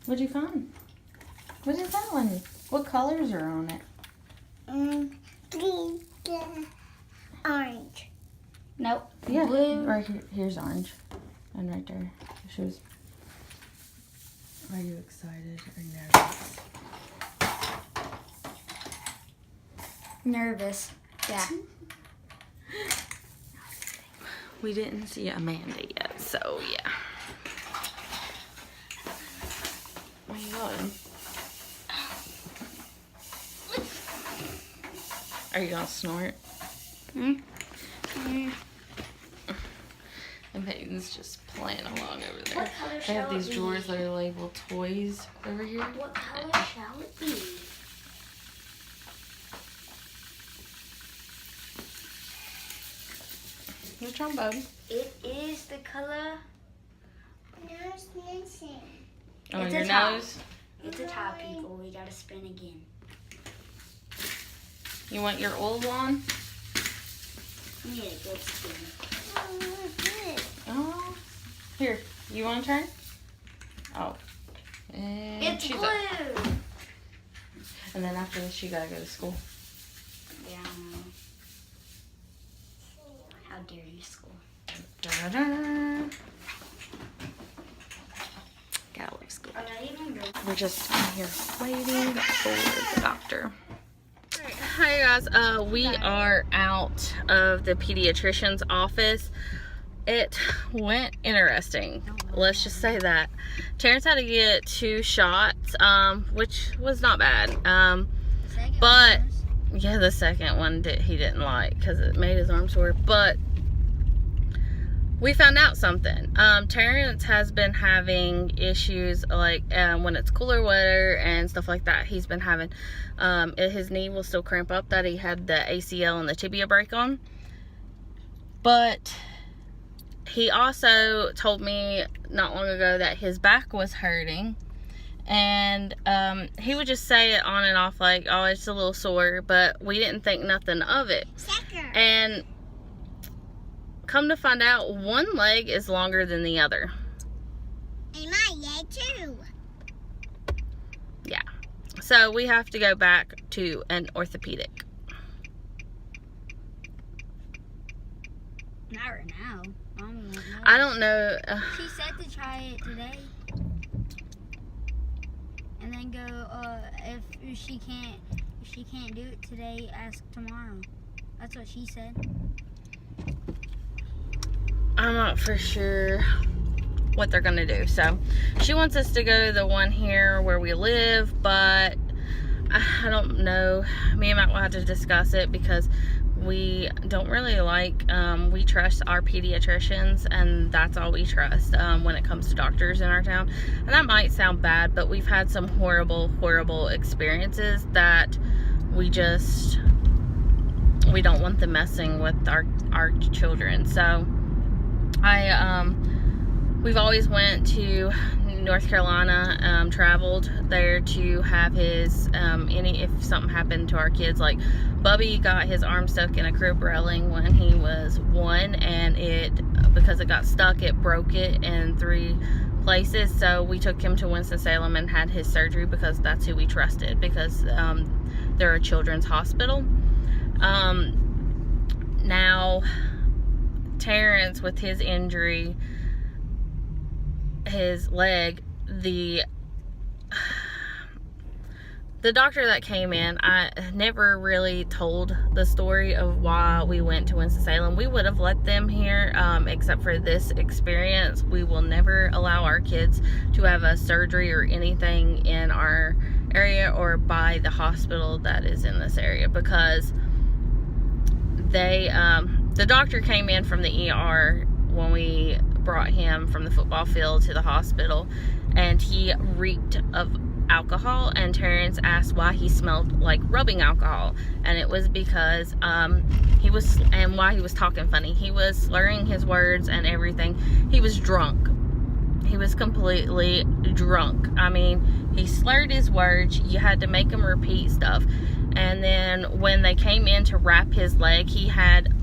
What'd you find? What is that one? What colors are on it? Green, orange. Nope. Yeah, Blue. right here. Here's orange. And right there. It shows. Are you excited or nervous? Nervous. Yeah. We didn't see Amanda yet, so yeah. Where are you going? Are you gonna snort? And Peyton's just playing along over there. What color They have shall these it be? drawers that are labeled toys over here. What color shall it be? Your trombone. It is the color. Nose missing. Oh, It's your a top. nose. It's a top, people. We gotta spin again. You want your old one? We need a good spin. Oh, good. Oh. Here. You want to turn? Oh. And It's she's blue. up. And then after this, you gotta go to school. Yeah. I know. How dare you, school? Da-da-da. Gotta love school. Are they even good? We're just in here waiting for the doctor. Hi guys, we are out of the pediatrician's office. It went interesting. Let's just say that. Terrence had to get 2 shots, which was not bad. But yeah, the second one he didn't like because it made his arm sore. But we found out something. Terrence has been having issues like when it's cooler weather and stuff like that. He's been having his knee will still cramp up that he had the ACL and the tibia break on. But he also told me not long ago that his back was hurting. And he would just say it on and off like, oh, it's a little sore. But we didn't think nothing of it. Second. And come to find out, one leg is longer than the other. And my leg too. Yeah. So we have to go back to an orthopedic. Not right now. I don't know. She said to try it today. And then go, if she can't do it today, ask tomorrow. That's what she said. I'm not for sure what they're gonna do. So she wants us to go to the one here where we live, but I don't know. Me and Matt will have to discuss it because we don't really like, we trust our pediatricians, and that's all we trust when it comes to doctors in our town. And that might sound bad, but we've had some horrible experiences that we don't want them messing with our children. So we've always went to North Carolina, traveled there to have his, if something happened to our kids, like Bubby got his arm stuck in a crib railing when he was 1, and because it got stuck, it broke it in 3 places. So we took him to Winston-Salem and had his surgery because that's who we trusted, because they're a children's hospital. Now Terrence, with his injury, his leg, the doctor that came in, I never really told the story of why we went to Winston-Salem. We would have let them here, except for this experience. We will never allow our kids to have a surgery or anything in our area or by the hospital that is in this area, because the doctor came in from the ER when we brought him from the football field to the hospital, and he reeked of alcohol, and Terrence asked why he smelled like rubbing alcohol, and it was because why he was talking funny. He was slurring his words and everything. He was drunk. He was completely drunk. I mean, he slurred his words. You had to make him repeat stuff. And then when they came in to wrap his leg, he had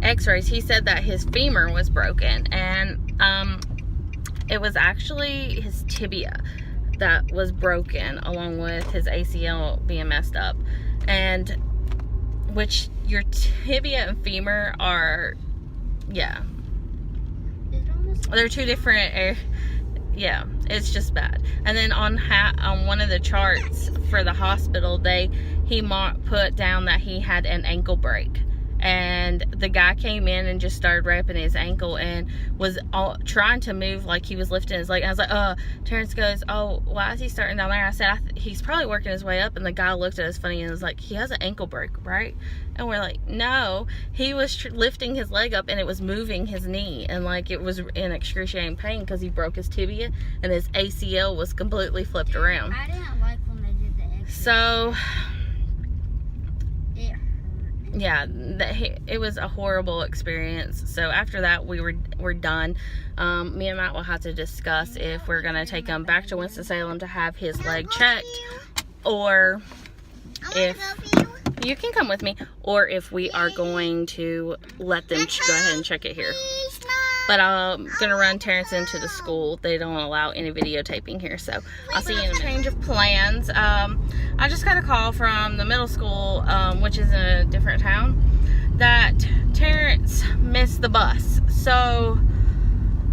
x-rays. He said that his femur was broken, and it was actually his tibia that was broken, along with his ACL being messed up. And which your tibia and femur are, yeah, they're two different, yeah, it's just bad. And then on one of the charts for the hospital, he put down that he had an ankle break. And the guy came in and just started wrapping his ankle and was trying to move like he was lifting his leg. I was like, Terrence goes, oh, why is he starting down there? I said, he's probably working his way up. And the guy looked at us funny and was like, he has an ankle break, right? And we're like, no, he was lifting his leg up and it was moving his knee. And like, it was in excruciating pain because he broke his tibia and his ACL was completely flipped around. I didn't like when they did the X-ray. So, it hurt. yeah, it was a horrible experience. So after that, we're done. Me and Matt will have to discuss if we're gonna take him back to Winston-Salem to have his leg checked, or if you can come with me, or if we are going to let them go ahead and check it here. But I'm gonna run Terrence into the school. They don't allow any videotaping here, so I'll see you in a minute. Change of plans. I just got a call from the middle school, which is in a different town, that Terrence missed the bus. So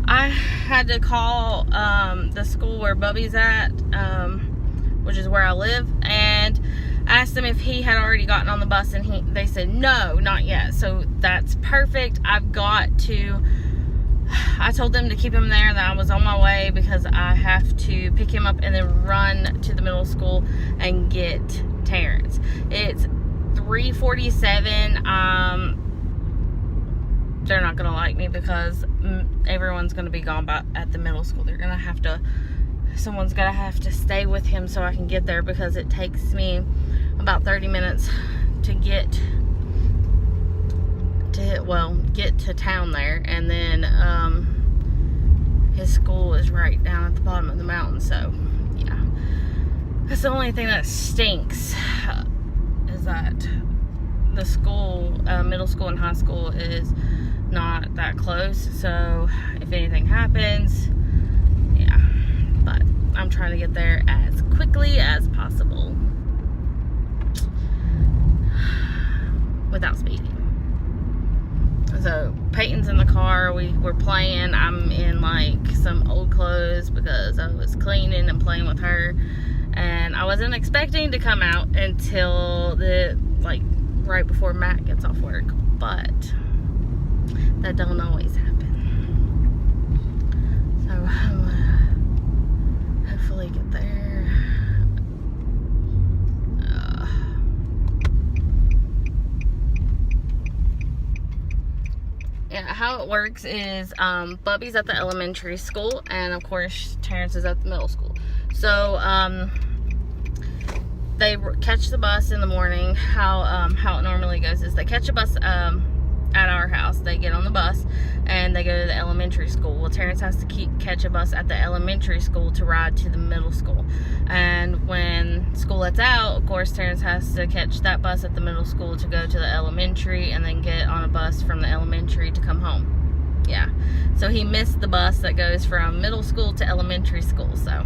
I had to call the school where Bubby's at, which is where I live, and asked them if he had already gotten on the bus, and they said no, not yet. So that's perfect. I told them to keep him there, that I was on my way because I have to pick him up and then run to the middle school and get Terrence. It's 3:47. They're not gonna like me because everyone's gonna be gone at the middle school. Someone's gonna have to stay with him so I can get there, because it takes me about 30 minutes to get to town there, and then his school is right down at the bottom of the mountain. So yeah, that's the only thing that stinks, is that the school, middle school and high school, is not that close. So if anything happens, yeah, but I'm trying to get there as quickly as possible without speeding. So Peyton's in the car, we're playing. I'm in like some old clothes because I was cleaning and playing with her, and I wasn't expecting to come out until right before Matt gets off work, but that don't always happen. So I'm gonna hopefully get there. Yeah, how it works is Bubby's at the elementary school, and of course Terrence is at the middle school. So they catch the bus in the morning. How it normally goes is they catch a bus at our house. They get on the bus and they go to the elementary school. Well, Terrence has to catch a bus at the elementary school to ride to the middle school. And when school lets out, of course, Terrence has to catch that bus at the middle school to go to the elementary, and then get on a bus from the elementary to come home. Yeah. So he missed the bus that goes from middle school to elementary school. So,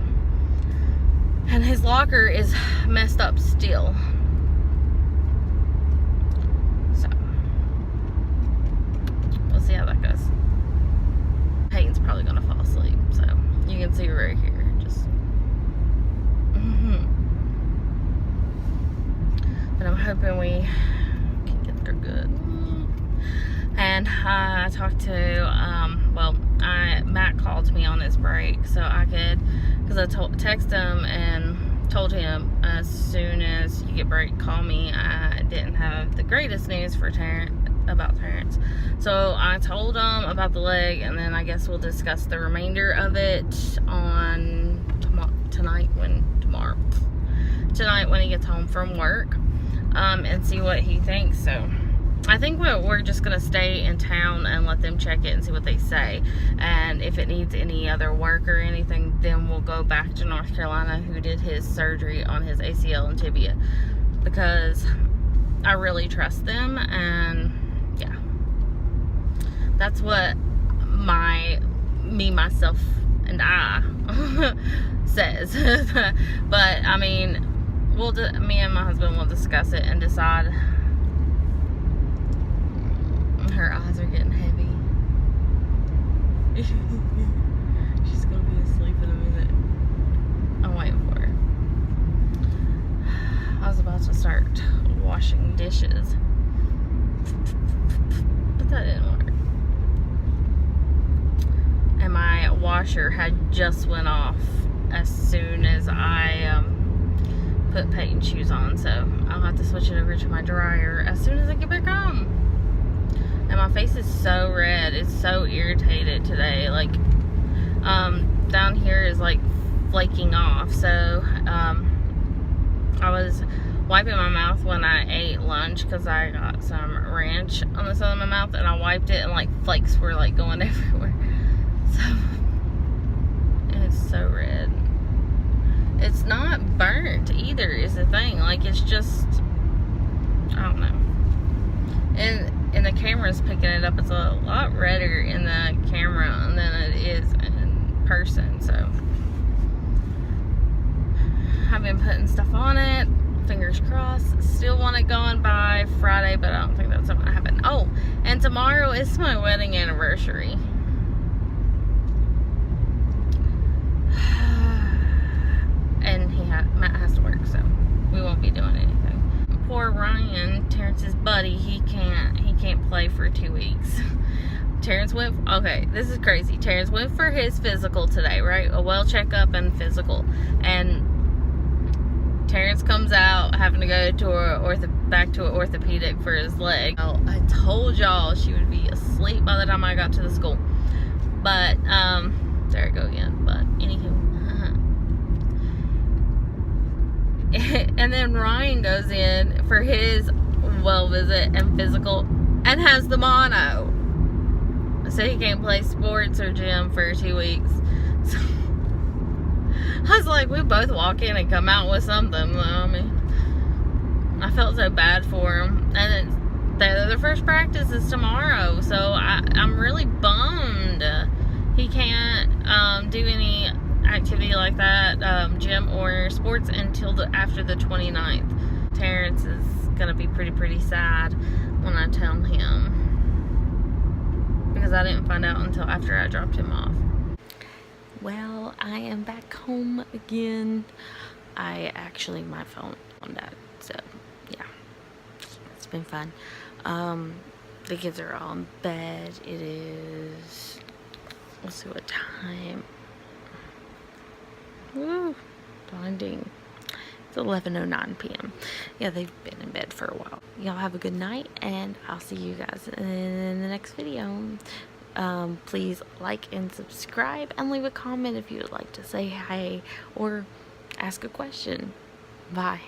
and his locker is messed up still. So we'll see how that goes. Peyton's probably gonna fall asleep, so you can see right here. But I'm hoping we can get there good. And I talked to, Matt called me on his break, so I could, because I texted him and told him, as soon as you get break, call me. I didn't have the greatest news for about Terrence. So I told him about the leg, and then I guess we'll discuss the remainder of it on tonight when he gets home from work, and see what he thinks. So I think we're just gonna stay in town and let them check it and see what they say, and if it needs any other work or anything, then we'll go back to North Carolina, who did his surgery on his ACL and tibia, because I really trust them. And yeah, that's what myself and I says. But I mean, me and my husband will discuss it and decide. Her eyes are getting heavy. She's gonna be asleep in a minute. I'm waiting for her. I was about to start washing dishes, but that didn't work. And my washer had just went off as soon as I put Peyton's shoes on, so I'll have to switch it over to my dryer as soon as I get back home. And my face is so red. It's so irritated today. Like, down here is like flaking off. So, I was wiping my mouth when I ate lunch because I got some ranch on the side of my mouth, and I wiped it and like flakes were like going everywhere. So, and it's so red. It's not burnt either is the thing. Like, it's just, I don't know. And the camera's picking it up. It's a lot redder in the camera than it is in person. So I've been putting stuff on it. Fingers crossed. Still want it gone by Friday, but I don't think that's going to happen. Oh, and tomorrow is my wedding anniversary. And Matt has to work, so we won't be doing anything. Poor Ryan, Terrence's buddy, he can't play for 2 weeks. Terrence went, okay, this is crazy. Terrence went for his physical today, right? A well checkup and physical. And Terrence comes out having to go to back to an orthopedic for his leg. Well, I told y'all she would be asleep by the time I got to the school. But, there I go again. But, anywho. And then Ryan goes in for his well visit and physical and has the mono. So he can't play sports or gym for 2 weeks. So I was like, we both walk in and come out with something. Though. I mean, I felt so bad for him. And the first practice is tomorrow. So I'm really bummed he can't do any activity like that, gym or sports, until after the 29th. Terrence is gonna be pretty sad when I tell him, because I didn't find out until after I dropped him off. Well, I am back home again. My phone died, so yeah, it's been fun. The kids are all in bed. It is, let's see what time. Woo, blinding. It's 11:09 p.m. Yeah, they've been in bed for a while. Y'all have a good night, and I'll see you guys in the next video. Please like and subscribe, and leave a comment if you would like to say hi or ask a question. Bye.